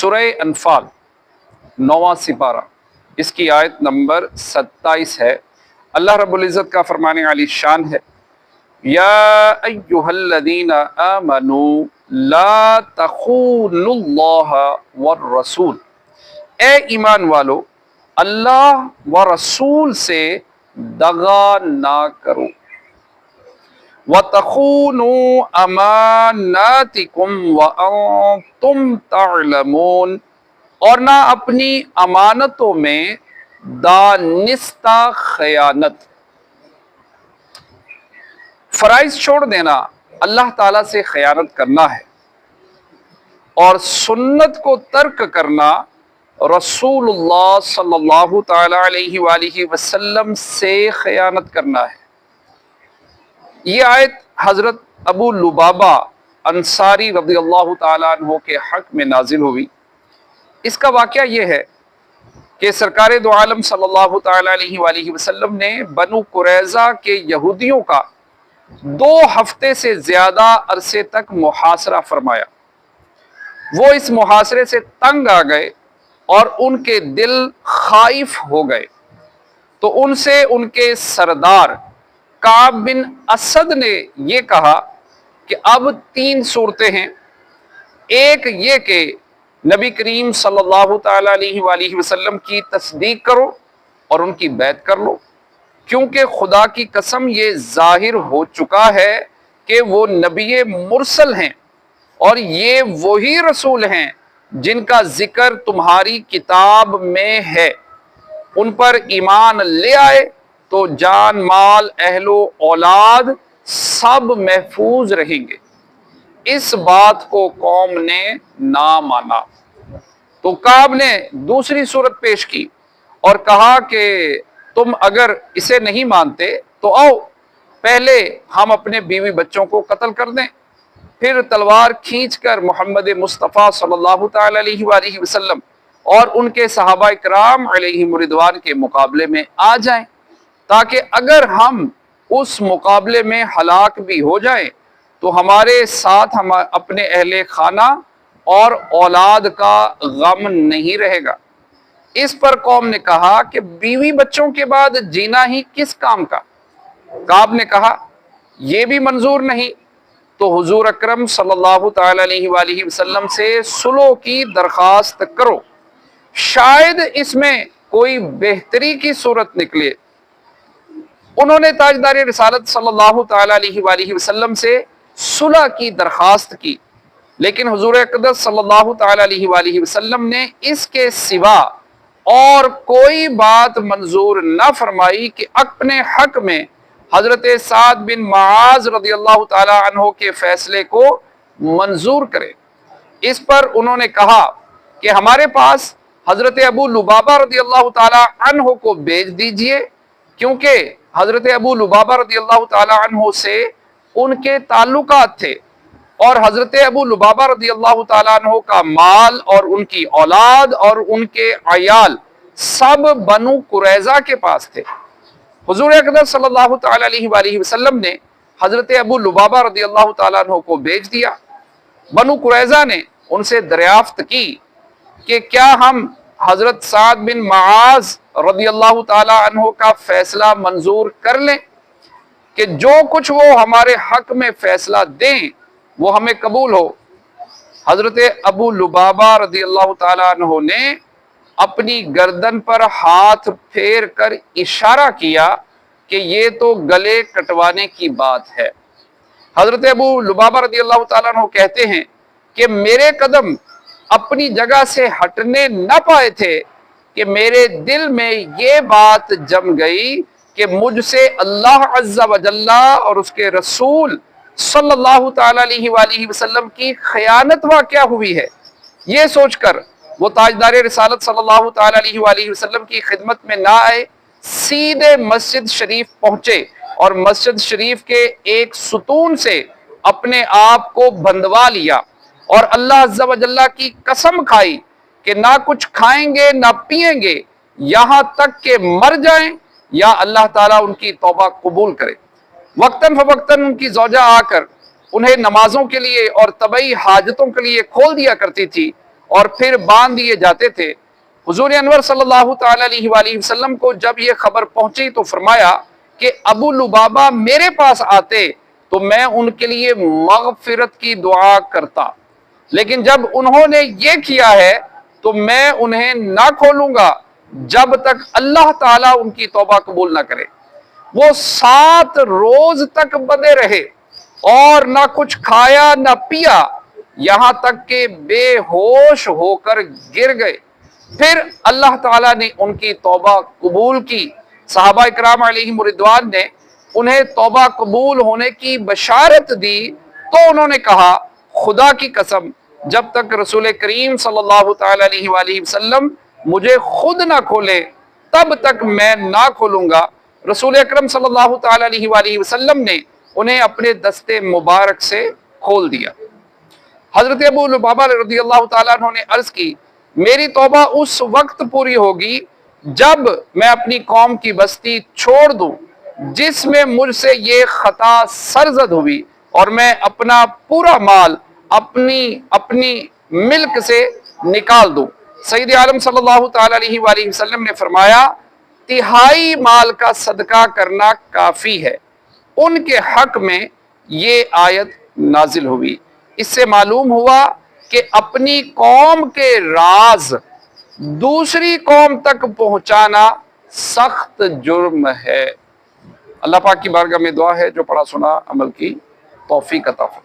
سورہ انفال 9واں سپارہ، اس کی آیت نمبر 27 ہے۔ اللہ رب العزت کا فرمان علی شان ہے، یا ایہا الذین آمنوا لا تخونوا اللہ والرسول، اے ایمان والو اللہ و رسول سے دغا نہ کرو، وَتَخُونُوا أَمَانَاتِكُمْ وَأَنْتُمْ تَعْلَمُونَ، اور نہ اپنی امانتوں میں دانستہ خیانت۔ فرائض چھوڑ دینا اللہ تعالیٰ سے خیانت کرنا ہے، اور سنت کو ترک کرنا رسول اللہ صلی اللہ تعالیٰ علیہ وآلہ وسلم سے خیانت کرنا ہے۔ یہ آیت حضرت ابو لبابہ انصاری رضی اللہ تعالیٰ عنہ کے حق میں نازل ہوئی۔ اس کا واقعہ یہ ہے کہ سرکار دو عالم صلی اللہ تعالیٰ علیہ وآلہ وسلم نے بنو قریظہ کے یہودیوں کا 2 ہفتے سے زیادہ عرصے تک محاصرہ فرمایا۔ وہ اس محاصرے سے تنگ آ گئے اور ان کے دل خائف ہو گئے، تو ان سے ان کے سردار کعب بن اسد نے یہ کہا کہ اب 3 صورتیں ہیں۔ ایک یہ کہ نبی کریم صلی اللہ تعالیٰ علیہ وآلہ وسلم کی تصدیق کرو اور ان کی بیعت کر لو، کیونکہ خدا کی قسم یہ ظاہر ہو چکا ہے کہ وہ نبی مرسل ہیں، اور یہ وہی رسول ہیں جن کا ذکر تمہاری کتاب میں ہے۔ ان پر ایمان لے آئے تو جان مال اہل و اولاد سب محفوظ رہیں گے۔ اس بات کو قوم نے نہ مانا، تو کعب نے دوسری صورت پیش کی اور کہا کہ تم اگر اسے نہیں مانتے تو آؤ پہلے ہم اپنے بیوی بچوں کو قتل کر دیں، پھر تلوار کھینچ کر محمد مصطفیٰ صلی اللہ تعالی علیہ وآلہ وسلم اور ان کے صحابہ کرام علیہم رضوان کے مقابلے میں آ جائیں، تاکہ اگر ہم اس مقابلے میں ہلاک بھی ہو جائیں تو ہمارے ساتھ ہم اپنے اہل خانہ اور اولاد کا غم نہیں رہے گا۔ اس پر قوم نے کہا کہ بیوی بچوں کے بعد جینا ہی کس کام کا؟ کعب نے کہا یہ بھی منظور نہیں، تو حضور اکرم صلی اللہ تعالی علیہ وآلہ وسلم سے صلح کی درخواست کرو، شاید اس میں کوئی بہتری کی صورت نکلے۔ انہوں نے تاجدار رسالت صلی اللہ تعالی علیہ وآلہ وسلم سے صلح کی درخواست کی، لیکن حضور اقدس صلی اللہ تعالی علیہ وآلہ وسلم نے اس کے سوا اور کوئی بات منظور نہ فرمائی کہ اپنے حق میں حضرت سعد بن معاذ رضی اللہ تعالی عنہ کے فیصلے کو منظور کرے۔ اس پر انہوں نے کہا کہ ہمارے پاس حضرت ابو لبابہ رضی اللہ تعالی عنہ کو بھیج دیجئے، کیونکہ حضرت ابو لبابہ رضی اللہ تعالی عنہ سے ان کے تعلقات تھے، اور حضرت ابو لبابہ رضی اللہ تعالیٰ عنہ کا مال اور ان کی اولاد اور ان کے عیال سب بنو قریظہ کے پاس تھے۔ حضور اقدس صلی اللہ تعالیٰ علیہ وآلہ وسلم نے حضرت ابو لبابہ رضی اللہ تعالیٰ عنہ کو بھیج دیا۔ بنو قریظہ نے ان سے دریافت کی کہ کیا ہم حضرت سعد بن معاذ رضی اللہ تعالیٰ عنہ کا فیصلہ منظور کر لیں، کہ جو کچھ وہ ہمارے حق میں فیصلہ دیں وہ ہمیں قبول ہو۔ حضرت ابو لبابہ رضی اللہ تعالیٰ عنہ نے اپنی گردن پر ہاتھ پھیر کر اشارہ کیا کہ یہ تو گلے کٹوانے کی بات ہے۔ حضرت ابو لبابہ رضی اللہ تعالیٰ عنہ کہتے ہیں کہ میرے قدم اپنی جگہ سے ہٹنے نہ پائے تھے کہ میرے دل میں یہ بات جم گئی کہ مجھ سے اللہ عز و جل اور اس کے رسول صلی اللہ تعالی علیہ وآلہ وسلم کی خیانت واقع ہوئی ہے۔ یہ سوچ کر وہ تاجدار رسالت صلی اللہ تعالی علیہ وآلہ وسلم کی خدمت میں نہ آئے، سیدھے مسجد شریف پہنچے اور مسجد شریف کے ایک ستون سے اپنے آپ کو بندوا لیا، اور اللہ عز و جل کی قسم کھائی کہ نہ کچھ کھائیں گے نہ پئیں گے یہاں تک کہ مر جائیں یا اللہ تعالیٰ ان کی توبہ قبول کرے۔ وقتاً فوقتاً ان کی زوجہ آ کر انہیں نمازوں کے لیے اور طبعی حاجتوں کے لیے کھول دیا کرتی تھی، اور پھر باندھ دیے جاتے تھے۔ حضور انور صلی اللہ تعالی علیہ وآلہ وسلم کو جب یہ خبر پہنچی تو فرمایا کہ ابو لبابہ میرے پاس آتے تو میں ان کے لیے مغفرت کی دعا کرتا، لیکن جب انہوں نے یہ کیا ہے تو میں انہیں نہ کھولوں گا جب تک اللہ تعالیٰ ان کی توبہ قبول نہ کرے۔ وہ 7 روز تک بندے رہے اور نہ کچھ کھایا نہ پیا، یہاں تک کہ بے ہوش ہو کر گر گئے۔ پھر اللہ تعالیٰ نے ان کی توبہ قبول کی۔ صحابہ اکرام علیہم رضوان نے انہیں توبہ قبول ہونے کی بشارت دی تو انہوں نے کہا خدا کی قسم جب تک رسول کریم صلی اللہ تعالی علیہ وآلہ وسلم مجھے خود نہ کھولے تب تک میں نہ کھولوں گا۔ رسول اکرم صلی اللہ تعالی علیہ وآلہ وسلم نے انہیں اپنے دستے مبارک سے کھول دیا۔ حضرت ابو لبابہ رضی اللہ تعالیٰ عنہ نے عرض کی میری توبہ اس وقت پوری ہوگی جب میں اپنی قوم کی بستی چھوڑ دوں جس میں مجھ سے یہ خطا سرزد ہوئی، اور میں اپنا پورا مال اپنی ملک سے نکال دوں۔ سید عالم صلی اللہ تعالی علیہ وآلہ وسلم نے فرمایا 1/3 مال کا صدقہ کرنا کافی ہے۔ ان کے حق میں یہ آیت نازل ہوئی۔ اس سے معلوم ہوا کہ اپنی قوم کے راز دوسری قوم تک پہنچانا سخت جرم ہے۔ اللہ پاک کی بارگاہ میں دعا ہے جو پڑھا سنا عمل کی توفیق عطا فرمائے۔